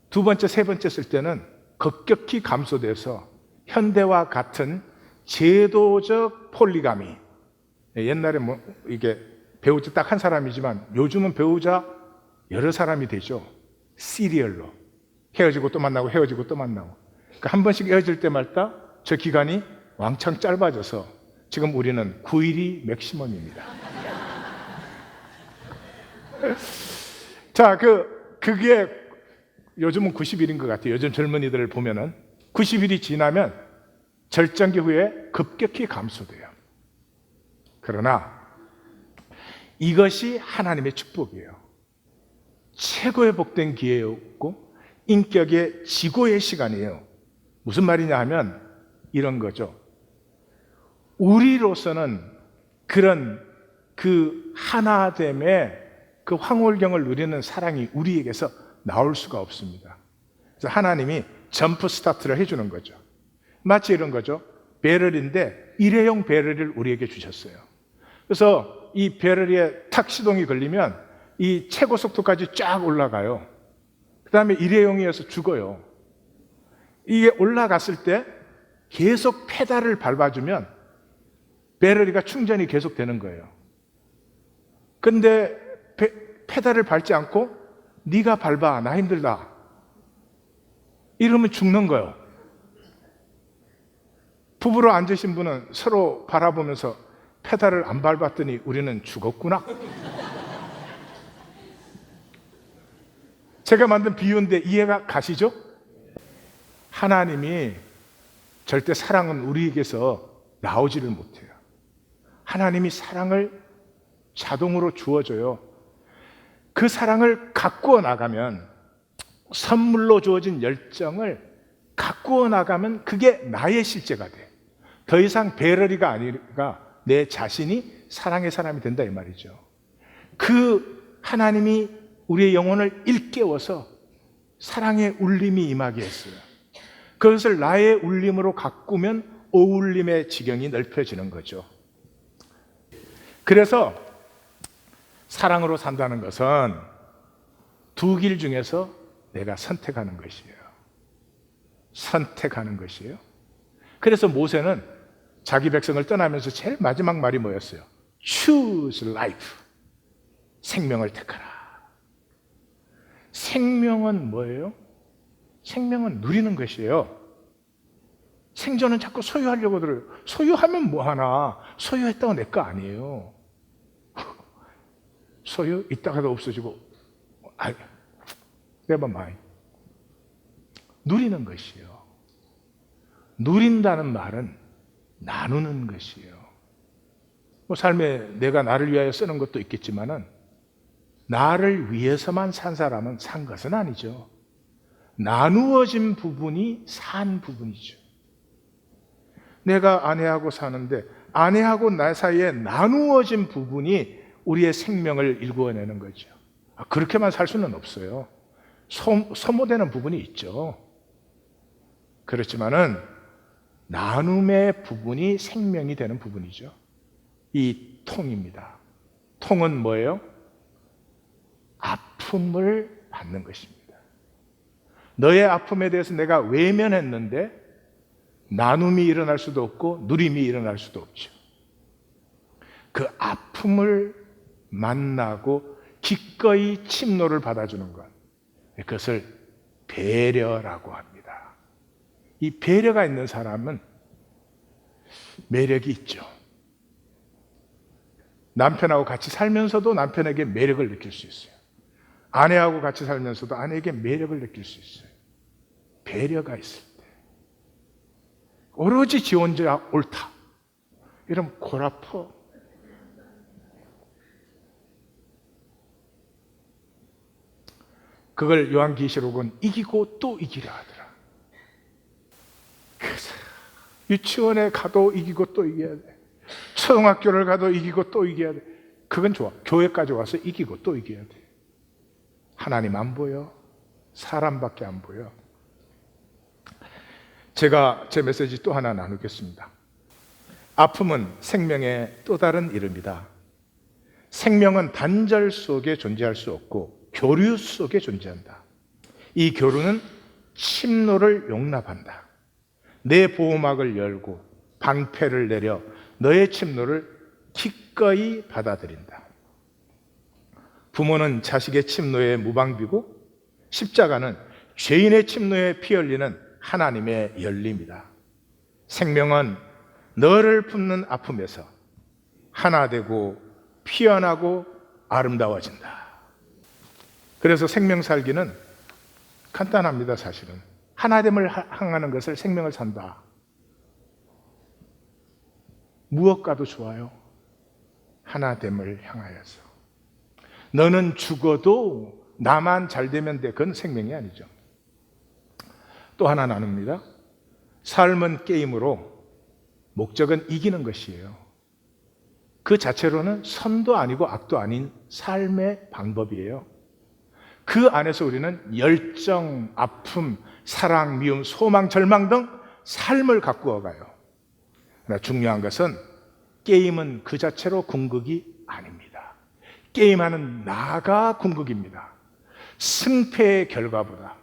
두 번째, 세 번째 쓸 때는 급격히 감소돼서 현대와 같은 제도적 폴리가미. 옛날에 뭐 이게 배우자 딱 한 사람이지만 요즘은 배우자 여러 사람이 되죠. 시리얼로 헤어지고 또 만나고 헤어지고 또 만나고. 그러니까 한 번씩 헤어질 때마다 저 기간이 왕창 짧아져서 지금 우리는 9일이 맥시멈입니다. 자, 그게 요즘은 90일인 것 같아요. 요즘 젊은이들을 보면은 90일이 지나면 절정기 후에 급격히 감소돼요. 그러나 이것이 하나님의 축복이에요. 최고의 복된 기회였고 인격의 지고의 시간이에요. 무슨 말이냐 하면 이런 거죠. 우리로서는 그런 그 하나됨의 그 황홀경을 누리는 사랑이 우리에게서 나올 수가 없습니다. 그래서 하나님이 점프 스타트를 해주는 거죠. 마치 이런 거죠. 배럴인데 일회용 배럴을 우리에게 주셨어요. 그래서 이 배럴에 탁 시동이 걸리면 이 최고 속도까지 쫙 올라가요. 그 다음에 일회용이어서 죽어요. 이게 올라갔을 때 계속 페달을 밟아주면 배럴이가 충전이 계속 되는 거예요. 근데 페달을 밟지 않고 네가 밟아, 나 힘들다 이러면 죽는 거예요. 부부로 앉으신 분은 서로 바라보면서 페달을 안 밟았더니 우리는 죽었구나. 제가 만든 비유인데 이해가 가시죠? 하나님이 절대 사랑은 우리에게서 나오지를 못해요. 하나님이 사랑을 자동으로 주어줘요. 그 사랑을 가꾸어 나가면, 선물로 주어진 열정을 가꾸어 나가면 그게 나의 실제가 돼. 더 이상 배럴이가 아니라 내 자신이 사랑의 사람이 된다 이 말이죠. 그 하나님이 우리의 영혼을 일깨워서 사랑의 울림이 임하게 했어요. 그것을 나의 울림으로 가꾸면 어울림의 지경이 넓혀지는 거죠. 그래서 사랑으로 산다는 것은 두 길 중에서 내가 선택하는 것이에요. 선택하는 것이에요. 그래서 모세는 자기 백성을 떠나면서 제일 마지막 말이 뭐였어요? Choose life. 생명을 택하라. 생명은 뭐예요? 생명은 누리는 것이에요. 생존은 자꾸 소유하려고 들어요. 소유하면 뭐하나? 소유했다고 내 거 아니에요. 소유 있다가도 없어지고, never mind. 누리는 것이에요. 누린다는 말은 나누는 것이에요. 뭐 삶에 내가 나를 위하여 쓰는 것도 있겠지만은 나를 위해서만 산 사람은 산 것은 아니죠. 나누어진 부분이 산 부분이죠. 내가 아내하고 사는데 아내하고 나 사이에 나누어진 부분이 우리의 생명을 일구어내는 거죠. 그렇게만 살 수는 없어요. 소모되는 부분이 있죠. 그렇지만은 나눔의 부분이 생명이 되는 부분이죠. 이 통입니다. 통은 뭐예요? 아픔을 받는 것입니다. 너의 아픔에 대해서 내가 외면했는데 나눔이 일어날 수도 없고 누림이 일어날 수도 없죠. 그 아픔을 만나고 기꺼이 침노를 받아주는 것, 그것을 배려라고 합니다. 이 배려가 있는 사람은 매력이 있죠. 남편하고 같이 살면서도 남편에게 매력을 느낄 수 있어요. 아내하고 같이 살면서도 아내에게 매력을 느낄 수 있어요. 배려가 있을 때. 오로지 지 혼자 옳다. 이러면 골 아파. 그걸 요한계시록은 이기고 또 이기라 하더라. 그래서 유치원에 가도 이기고 또 이겨야 돼. 초등학교를 가도 이기고 또 이겨야 돼. 그건 좋아. 교회까지 와서 이기고 또 이겨야 돼. 하나님 안 보여. 사람밖에 안 보여. 제가 제 메시지 또 하나 나누겠습니다. 아픔은 생명의 또 다른 이름이다. 생명은 단절 속에 존재할 수 없고 교류 속에 존재한다. 이 교류는 침노를 용납한다. 내 보호막을 열고 방패를 내려 너의 침노를 기꺼이 받아들인다. 부모는 자식의 침노에 무방비고 십자가는 죄인의 침노에 피 흘리는 하나님의 열림이다. 생명은 너를 품는 아픔에서 하나 되고 피어나고 아름다워진다. 그래서 생명 살기는 간단합니다. 사실은 하나됨을 향하는 것을 생명을 산다. 무엇과도 좋아요. 하나됨을 향하여서. 너는 죽어도 나만 잘 되면 돼. 그건 생명이 아니죠. 또 하나 나눕니다. 삶은 게임으로 목적은 이기는 것이에요. 그 자체로는 선도 아니고 악도 아닌 삶의 방법이에요. 그 안에서 우리는 열정, 아픔, 사랑, 미움, 소망, 절망 등 삶을 가꾸어 가요. 그러나 중요한 것은 게임은 그 자체로 궁극이 아닙니다. 게임하는 나가 궁극입니다. 승패의 결과보다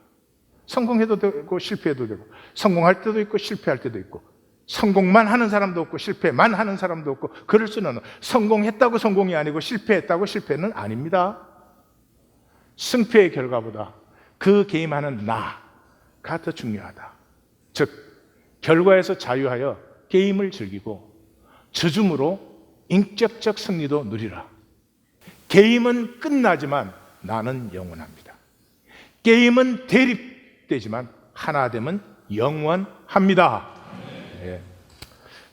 성공해도 되고 실패해도 되고 성공할 때도 있고 실패할 때도 있고 성공만 하는 사람도 없고 실패만 하는 사람도 없고 그럴 수는 없는 성공했다고 성공이 아니고 실패했다고 실패는 아닙니다. 승패의 결과보다 그 게임하는 나가 더 중요하다. 즉 결과에서 자유하여 게임을 즐기고 저줌으로 인격적 승리도 누리라. 게임은 끝나지만 나는 영원합니다. 게임은 대립되지만 하나됨은 영원합니다. 네.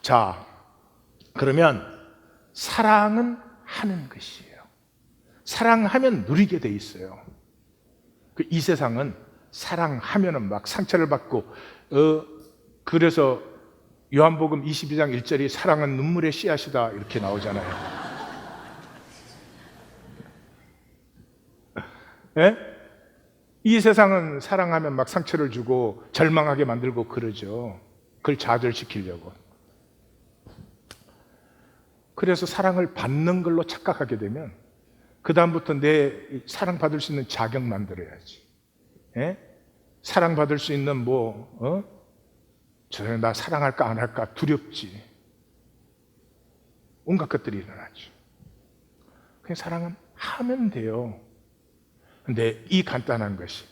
자, 그러면 사랑은 하는 것이에요. 사랑하면 누리게 돼 있어요. 이 세상은 사랑하면은 막 상처를 받고 그래서 요한복음 22장 1절이 사랑은 눈물의 씨앗이다 이렇게 나오잖아요. 네? 이 세상은 사랑하면 막 상처를 주고 절망하게 만들고 그러죠. 그걸 좌절시키려고. 그래서 사랑을 받는 걸로 착각하게 되면 그 다음부터 내 사랑받을 수 있는 자격 만들어야지. 예? 사랑받을 수 있는 저는 나 사랑할까 안 할까 두렵지. 온갖 것들이 일어나죠. 그냥 사랑은 하면 돼요. 근데 이 간단한 것이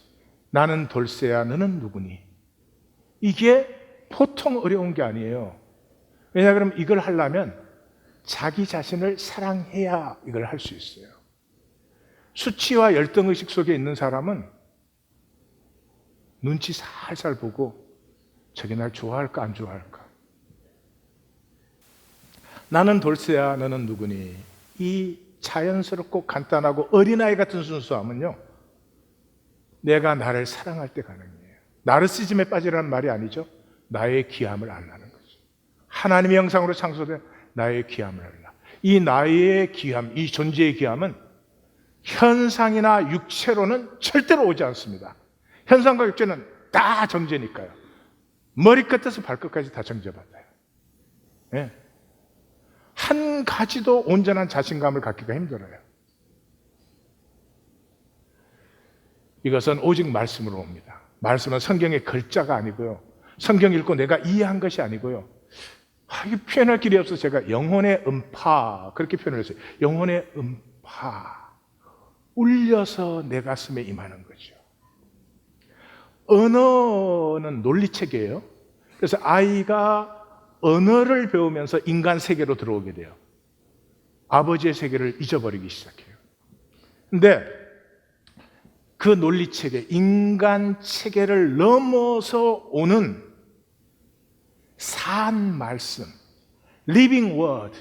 나는 돌쇠야 너는 누구니? 이게 보통 어려운 게 아니에요. 왜냐하면 이걸 하려면 자기 자신을 사랑해야 이걸 할 수 있어요. 수치와 열등의식 속에 있는 사람은 눈치 살살 보고 저게 날 좋아할까 안 좋아할까? 나는 돌쇠야 너는 누구니? 이 자연스럽고 간단하고 어린아이 같은 순수함은요, 내가 나를 사랑할 때 가능해요. 나르시즘에 빠지라는 말이 아니죠. 나의 귀함을 알라는 거죠. 하나님의 형상으로 창조된 나의 귀함을 알라. 이 나의 귀함, 이 존재의 귀함은 현상이나 육체로는 절대로 오지 않습니다. 현상과 육체는 다 정죄니까요. 머리끝에서 발끝까지 다 정죄받아요. 네. 한 가지도 온전한 자신감을 갖기가 힘들어요. 이것은 오직 말씀으로 옵니다. 말씀은 성경의 글자가 아니고요. 성경 읽고 내가 이해한 것이 아니고요. 이게 표현할 길이 없어서 제가 영혼의 음파 그렇게 표현을 했어요. 영혼의 음파 울려서 내 가슴에 임하는 거죠. 언어는 논리체계예요. 그래서 아이가 언어를 배우면서 인간 세계로 들어오게 돼요. 아버지의 세계를 잊어버리기 시작해요. 근데 그 논리체계, 인간 체계를 넘어서 오는 산 말씀, living word,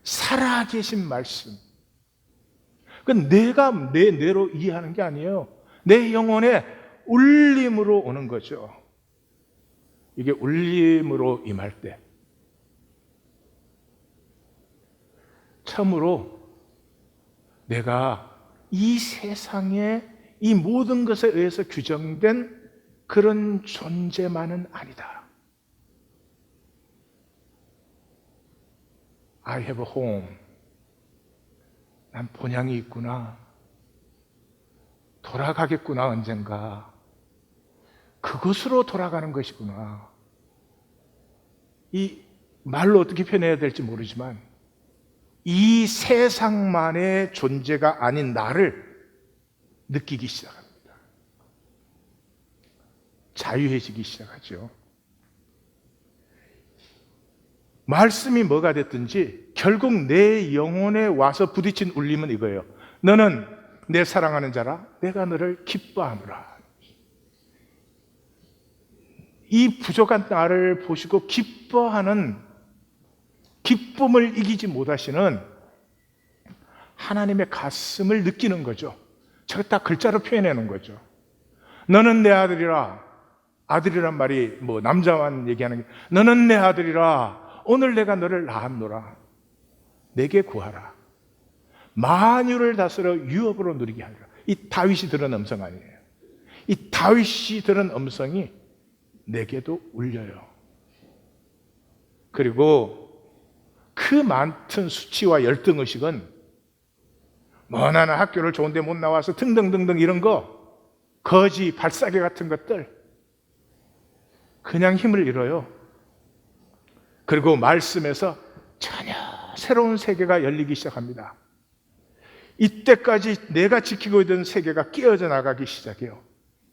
살아계신 말씀. 그건 내가 내 뇌로 이해하는 게 아니에요. 내 영혼의 울림으로 오는 거죠. 이게 울림으로 임할 때 참으로 내가 이 세상에 이 모든 것에 의해서 규정된 그런 존재만은 아니다. I have a home. 난 본향이 있구나. 돌아가겠구나, 언젠가. 그것으로 돌아가는 것이구나. 이 말로 어떻게 표현해야 될지 모르지만 이 세상만의 존재가 아닌 나를 느끼기 시작합니다. 자유해지기 시작하죠. 말씀이 뭐가 됐든지 결국 내 영혼에 와서 부딪힌 울림은 이거예요. 너는 내 사랑하는 자라 내가 너를 기뻐하노라. 이 부족한 나를 보시고 기뻐하는 기쁨을 이기지 못하시는 하나님의 가슴을 느끼는 거죠. 저거 딱 글자로 표현하는 거죠. 너는 내 아들이라. 아들이란 말이 뭐 남자만 얘기하는 게 너는 내 아들이라. 오늘 내가 너를 낳았노라. 내게 구하라. 만유를 다스려 유업으로 누리게 하리라. 이 다윗이 들은 음성 아니에요. 이 다윗이 들은 음성이 내게도 울려요. 그리고 그 많던 수치와 열등의식은 뭐 나는 학교를 좋은데 못 나와서 등등등등 이런 거 거지 발사계 같은 것들 그냥 힘을 잃어요. 그리고 말씀에서 전혀 새로운 세계가 열리기 시작합니다. 이때까지 내가 지키고 있던 세계가 깨어져 나가기 시작해요.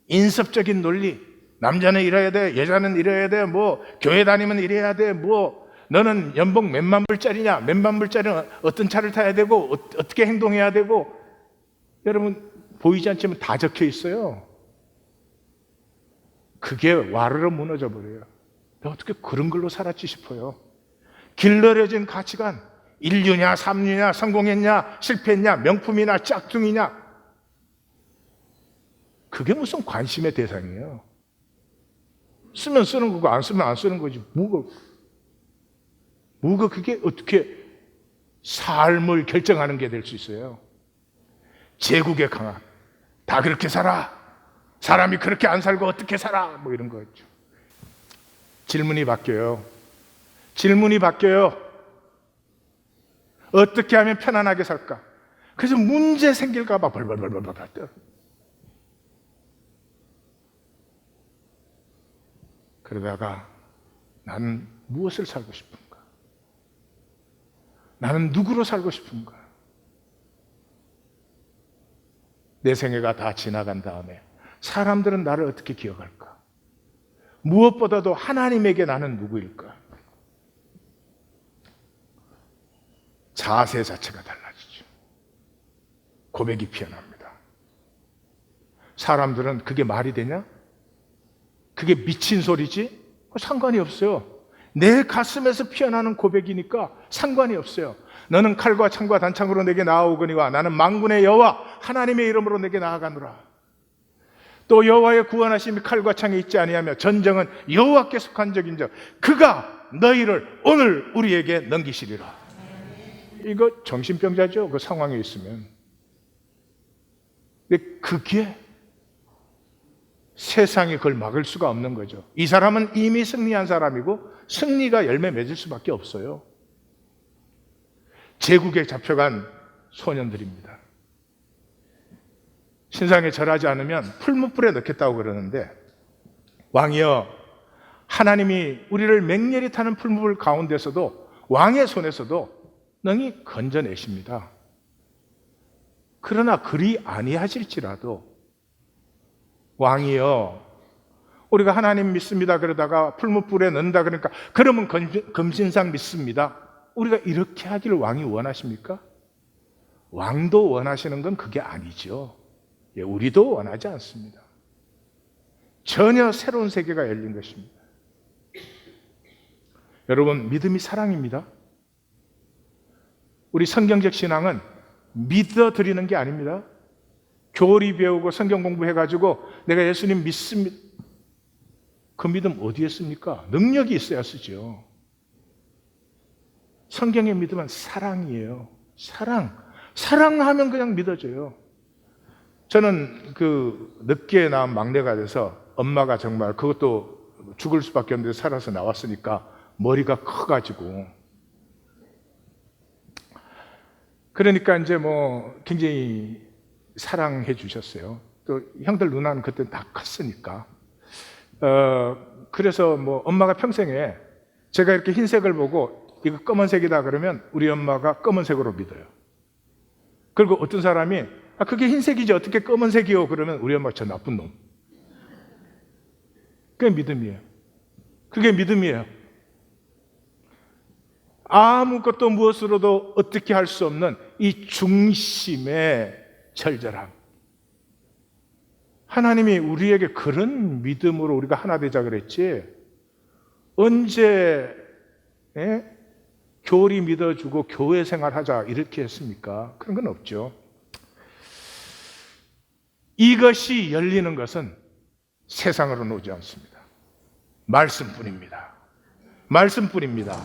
인섭적인 논리, 남자는 이래야 돼, 여자는 이래야 돼, 뭐 교회 다니면 이래야 돼, 뭐 너는 연봉 몇만 불짜리냐, 몇만 불짜리는 어떤 차를 타야 되고 어떻게 행동해야 되고 여러분 보이지 않지만 다 적혀 있어요. 그게 와르르 무너져 버려요. 어떻게 그런 걸로 살았지 싶어요. 길러려진 가치관, 인류냐, 삼류냐, 성공했냐, 실패했냐, 명품이냐, 짝퉁이냐, 그게 무슨 관심의 대상이에요. 쓰면 쓰는 거고 안 쓰면 안 쓰는 거지. 뭐가 그게 어떻게 삶을 결정하는 게 될 수 있어요. 제국의 강함, 다 그렇게 살아, 사람이 그렇게 안 살고 어떻게 살아, 뭐 이런 거죠. 질문이 바뀌어요. 질문이 바뀌어요. 어떻게 하면 편안하게 살까? 그래서 문제 생길까 봐 벌벌벌벌 떨어. 그러다가 나는 무엇을 살고 싶은가? 나는 누구로 살고 싶은가? 내 생애가 다 지나간 다음에 사람들은 나를 어떻게 기억할까? 무엇보다도 하나님에게 나는 누구일까? 자세 자체가 달라지죠. 고백이 피어납니다. 사람들은 그게 말이 되냐? 그게 미친 소리지? 상관이 없어요. 내 가슴에서 피어나는 고백이니까 상관이 없어요. 너는 칼과 창과 단창으로 내게 나아오거니와 나는 만군의 여호와 하나님의 이름으로 내게 나아가노라. 또 여호와의 구원하심이 칼과 창에 있지 아니하며 전쟁은 여호와께 속한 적인즉 그가 너희를 오늘 우리에게 넘기시리라. 이거 정신병자죠. 그 상황에 있으면. 근데 그게 세상이 그걸 막을 수가 없는 거죠. 이 사람은 이미 승리한 사람이고 승리가 열매 맺을 수밖에 없어요. 제국에 잡혀간 소년들입니다. 신상에 절하지 않으면 풀무불에 넣겠다고 그러는데 왕이여, 하나님이 우리를 맹렬히 타는 풀무불 가운데서도 왕의 손에서도 능히 건져내십니다. 그러나 그리 아니하실지라도 왕이요. 우리가 하나님 믿습니다 그러다가 풀무불에 넣는다 그러니까 그러면 금신상 믿습니다. 우리가 이렇게 하기를 왕이 원하십니까? 왕도 원하시는 건 그게 아니죠. 예, 우리도 원하지 않습니다. 전혀 새로운 세계가 열린 것입니다. 여러분, 믿음이 사랑입니다. 우리 성경적 신앙은 믿어드리는 게 아닙니다. 교리 배우고 성경 공부해가지고 내가 예수님 믿습니다. 그 믿음 어디에 씁니까? 능력이 있어야 쓰죠. 성경의 믿음은 사랑이에요. 사랑하면 그냥 믿어져요. 저는 늦게 낳은 막내가 돼서 엄마가 정말 그것도 죽을 수밖에 없는데 살아서 나왔으니까 머리가 커가지고 그러니까 이제 굉장히 사랑해 주셨어요. 또 형들 누나는 그때 다 컸으니까. 그래서 엄마가 평생에 제가 이렇게 흰색을 보고 이거 검은색이다 그러면 우리 엄마가 검은색으로 믿어요. 그리고 어떤 사람이 그게 흰색이지 어떻게 검은색이요? 그러면 우리 엄마 저 나쁜 놈. 그게 믿음이에요. 그게 믿음이에요. 아무것도 무엇으로도 어떻게 할 수 없는 이 중심의 절절함. 하나님이 우리에게 그런 믿음으로 우리가 하나 되자 그랬지 언제 교리 믿어주고 교회 생활하자 이렇게 했습니까? 그런 건 없죠. 이것이 열리는 것은 세상으로는 오지 않습니다. 말씀뿐입니다. 말씀뿐입니다.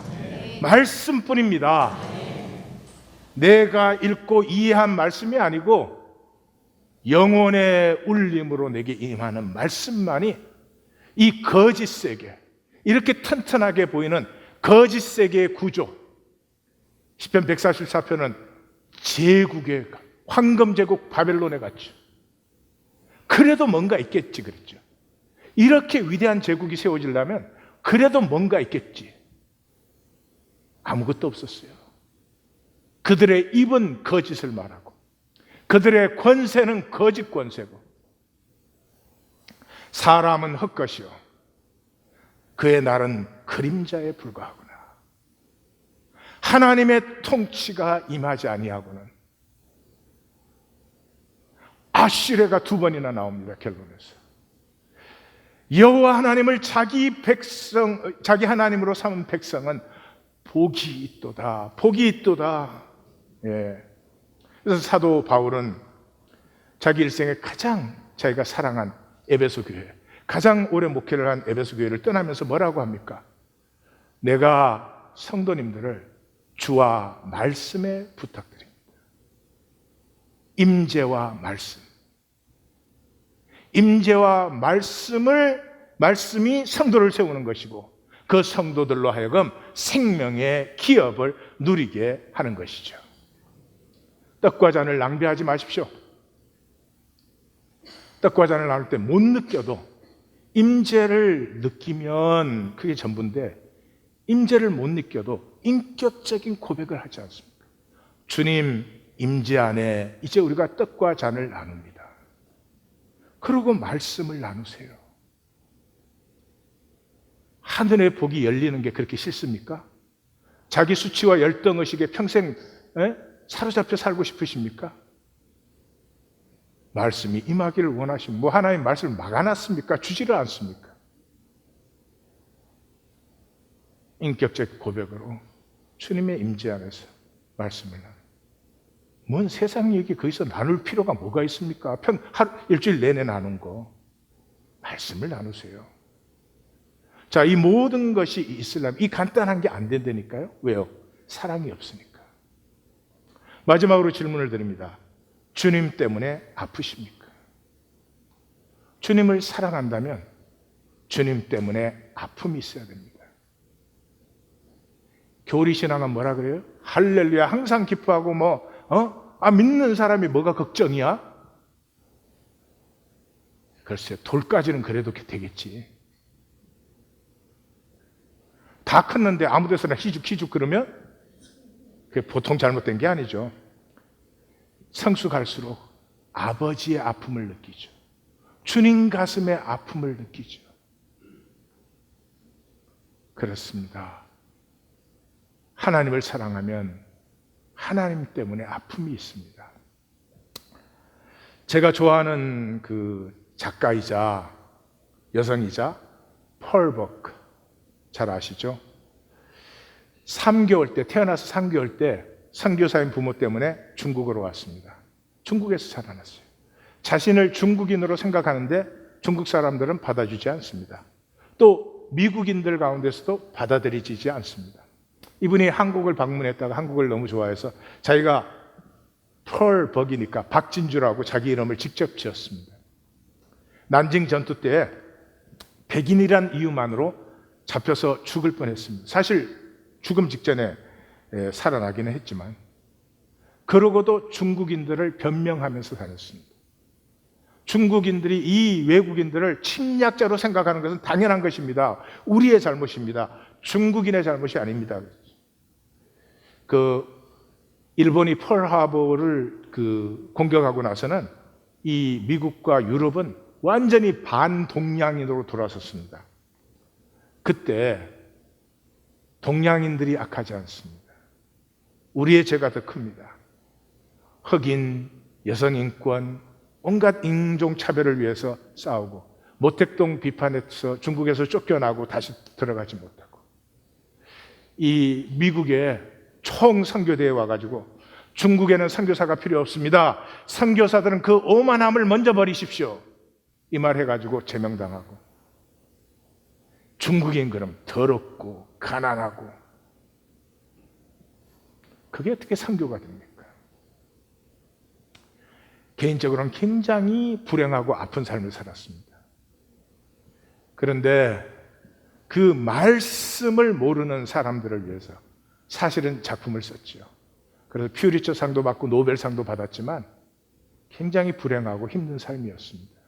말씀뿐입니다. 내가 읽고 이해한 말씀이 아니고 영혼의 울림으로 내게 임하는 말씀만이 이 거짓 세계, 이렇게 튼튼하게 보이는 거짓 세계의 구조, 시편 144편은 제국의 황금 제국 바벨론에 갔죠. 그래도 뭔가 있겠지 그랬죠. 이렇게 위대한 제국이 세워지려면 그래도 뭔가 있겠지. 아무것도 없었어요. 그들의 입은 거짓을 말하고 그들의 권세는 거짓 권세고 사람은 헛것이요 그의 날은 그림자에 불과하구나. 하나님의 통치가 임하지 아니하고는 아시레가 2번이나 나옵니다. 결론에서 여호와 하나님을 자기 하나님으로 삼은 백성은 복이 있도다. 복이 있도다. 예. 그래서 사도 바울은 자기 일생에 가장 자기가 사랑한 에베소 교회, 가장 오래 목회를 한 에베소 교회를 떠나면서 뭐라고 합니까? 내가 성도님들을 주와 말씀에 부탁드립니다. 임재와 말씀. 임재와 말씀이 성도를 세우는 것이고 그 성도들로 하여금 생명의 기업을 누리게 하는 것이죠. 떡과 잔을 낭비하지 마십시오. 떡과 잔을 나눌 때 못 느껴도 임재를 느끼면 그게 전부인데 임재를 못 느껴도 인격적인 고백을 하지 않습니까? 주님 임재 안에 이제 우리가 떡과 잔을 나눕니다. 그리고 말씀을 나누세요. 하늘의 복이 열리는 게 그렇게 싫습니까? 자기 수치와 열등의식에 평생 사로잡혀 살고 싶으십니까? 말씀이 임하기를 원하시면 하나님 말씀을 막아놨습니까? 주지를 않습니까? 인격적 고백으로 주님의 임재 안에서 말씀을 나누는. 뭔 세상 얘기 거기서 나눌 필요가 뭐가 있습니까? 일주일 내내 나눈 거. 말씀을 나누세요. 자, 이 모든 것이 있으려면 이 간단한 게 안 된다니까요. 왜요? 사랑이 없으니까. 마지막으로 질문을 드립니다. 주님 때문에 아프십니까? 주님을 사랑한다면 주님 때문에 아픔이 있어야 됩니다. 교리신앙은 뭐라 그래요? 할렐루야 항상 기뻐하고 믿는 사람이 뭐가 걱정이야? 글쎄 돌까지는 그래도 되겠지. 다 컸는데 아무 데서나 희죽희죽 그러면 그게 보통 잘못된 게 아니죠. 성수 갈수록 아버지의 아픔을 느끼죠. 주님 가슴의 아픔을 느끼죠. 그렇습니다. 하나님을 사랑하면 하나님 때문에 아픔이 있습니다. 제가 좋아하는 그 작가이자 여성이자 펄 버크, 잘 아시죠? 3개월 때, 태어나서 3개월 때 선교사인 부모 때문에 중국으로 왔습니다. 중국에서 자라났어요. 자신을 중국인으로 생각하는데 중국 사람들은 받아주지 않습니다. 또 미국인들 가운데서도 받아들이지 않습니다. 이분이 한국을 방문했다가 한국을 너무 좋아해서 자기가 펄 버기니까 박진주라고 자기 이름을 직접 지었습니다. 난징 전투 때 백인이란 이유만으로 잡혀서 죽을 뻔했습니다. 사실 죽음 직전에 살아나기는 했지만 그러고도 중국인들을 변명하면서 다녔습니다. 중국인들이 이 외국인들을 침략자로 생각하는 것은 당연한 것입니다. 우리의 잘못입니다. 중국인의 잘못이 아닙니다. 일본이 펄하버를 공격하고 나서는 이 미국과 유럽은 완전히 반동양인으로 돌아섰습니다. 그때 동양인들이 악하지 않습니다. 우리의 죄가 더 큽니다. 흑인, 여성 인권, 온갖 인종차별을 위해서 싸우고 모택동 비판해서 중국에서 쫓겨나고 다시 들어가지 못하고 이 미국에 총 선교대에 와가지고 중국에는 선교사가 필요 없습니다. 선교사들은 그 오만함을 먼저 버리십시오. 이 말 해가지고 제명당하고 중국인 그럼 더럽고 가난하고 그게 어떻게 선교가 됩니까? 개인적으로는 굉장히 불행하고 아픈 삶을 살았습니다. 그런데 그 말씀을 모르는 사람들을 위해서 사실은 작품을 썼지요. 그래서 퓨리처 상도 받고 노벨상도 받았지만 굉장히 불행하고 힘든 삶이었습니다.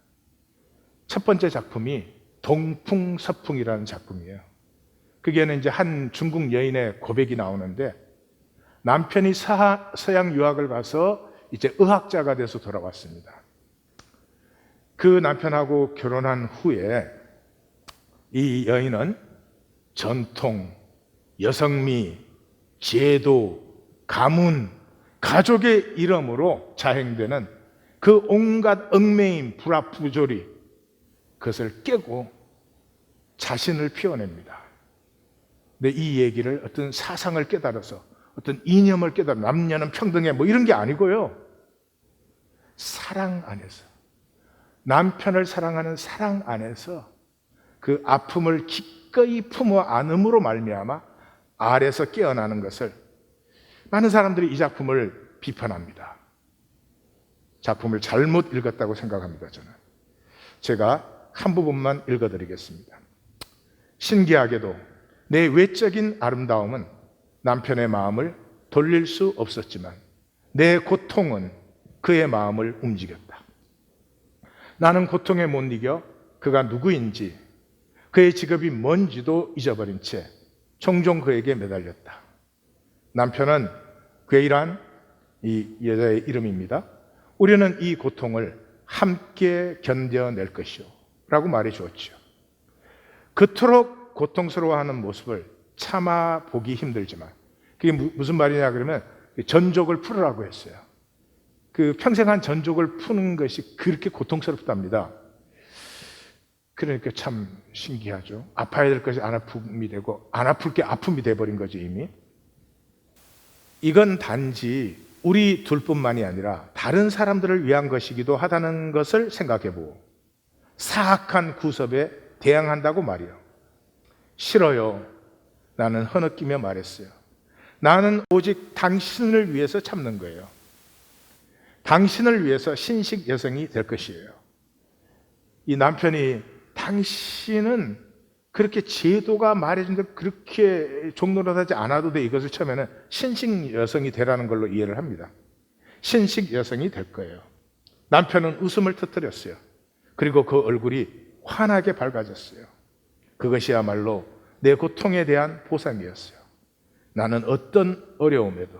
첫 번째 작품이 동풍서풍이라는 작품이에요. 그게는 이제 한 중국 여인의 고백이 나오는데 남편이 서양 유학을 가서 이제 의학자가 돼서 돌아왔습니다. 그 남편하고 결혼한 후에 이 여인은 전통, 여성미, 제도, 가문, 가족의 이름으로 자행되는 그 온갖 얽매임, 불합부조리 그것을 깨고 자신을 피워냅니다. 근데 이 얘기를 어떤 사상을 깨달아서 어떤 이념을 깨달아 남녀는 평등해 뭐 이런 게 아니고요. 사랑 안에서 남편을 사랑하는 사랑 안에서 그 아픔을 기꺼이 품어 안음으로 말미암아 아래서 깨어나는 것을 많은 사람들이 이 작품을 비판합니다. 작품을 잘못 읽었다고 생각합니다. 저는 제가 한 부분만 읽어드리겠습니다. 신기하게도 내 외적인 아름다움은 남편의 마음을 돌릴 수 없었지만 내 고통은 그의 마음을 움직였다. 나는 고통에 못 이겨 그가 누구인지 그의 직업이 뭔지도 잊어버린 채 종종 그에게 매달렸다. 남편은 괴이란 이 여자의 이름입니다. 우리는 이 고통을 함께 견뎌낼 것이요 라고 말해 주었죠. 그토록 고통스러워하는 모습을 참아 보기 힘들지만 그게 무슨 말이냐 그러면 전족을 풀으라고 했어요. 그 평생 한 전족을 푸는 것이 그렇게 고통스럽답니다. 그러니까 참 신기하죠. 아파야 될 것이 안 아픔이 되고 안 아플 게 아픔이 돼버린 거죠 이미. 이건 단지 우리 둘뿐만이 아니라 다른 사람들을 위한 것이기도 하다는 것을 생각해보고 사악한 구섭에 대항한다고 말이요. 싫어요. 나는 흐느끼며 말했어요. 나는 오직 당신을 위해서 참는 거예요. 당신을 위해서 신식 여성이 될 것이에요. 이 남편이 당신은 그렇게 제도가 말해준 대로 그렇게 종노릇하지 않아도 돼 이것을 처음에는 신식 여성이 되라는 걸로 이해를 합니다. 신식 여성이 될 거예요. 남편은 웃음을 터뜨렸어요. 그리고 그 얼굴이 환하게 밝아졌어요. 그것이야말로 내 고통에 대한 보상이었어요. 나는 어떤 어려움에도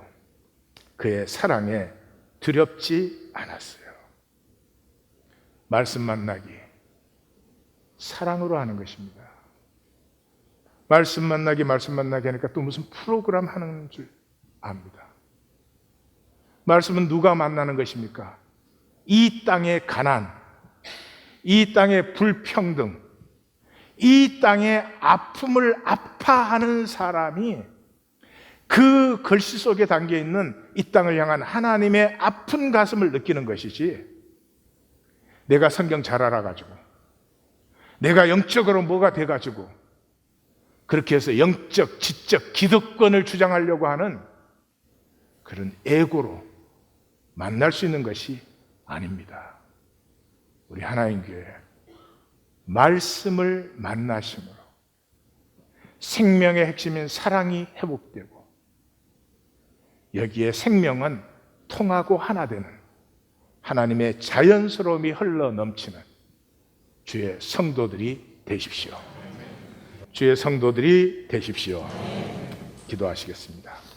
그의 사랑에 두렵지 않았어요. 말씀 만나기 사랑으로 하는 것입니다. 말씀 만나기 하니까 또 무슨 프로그램 하는 줄 압니다. 말씀은 누가 만나는 것입니까? 이 땅의 가난, 이 땅의 불평등, 이 땅의 아픔을 아파하는 사람이 그 글씨 속에 담겨 있는 이 땅을 향한 하나님의 아픈 가슴을 느끼는 것이지, 내가 성경 잘 알아가지고 내가 영적으로 뭐가 돼가지고 그렇게 해서 영적, 지적, 기득권을 주장하려고 하는 그런 에고로 만날 수 있는 것이 아닙니다. 우리 하나님 교회 말씀을 만나심으로 생명의 핵심인 사랑이 회복되고 여기에 생명은 통하고 하나 되는 하나님의 자연스러움이 흘러 넘치는 주의 성도들이 되십시오. 주의 성도들이 되십시오. 기도하시겠습니다.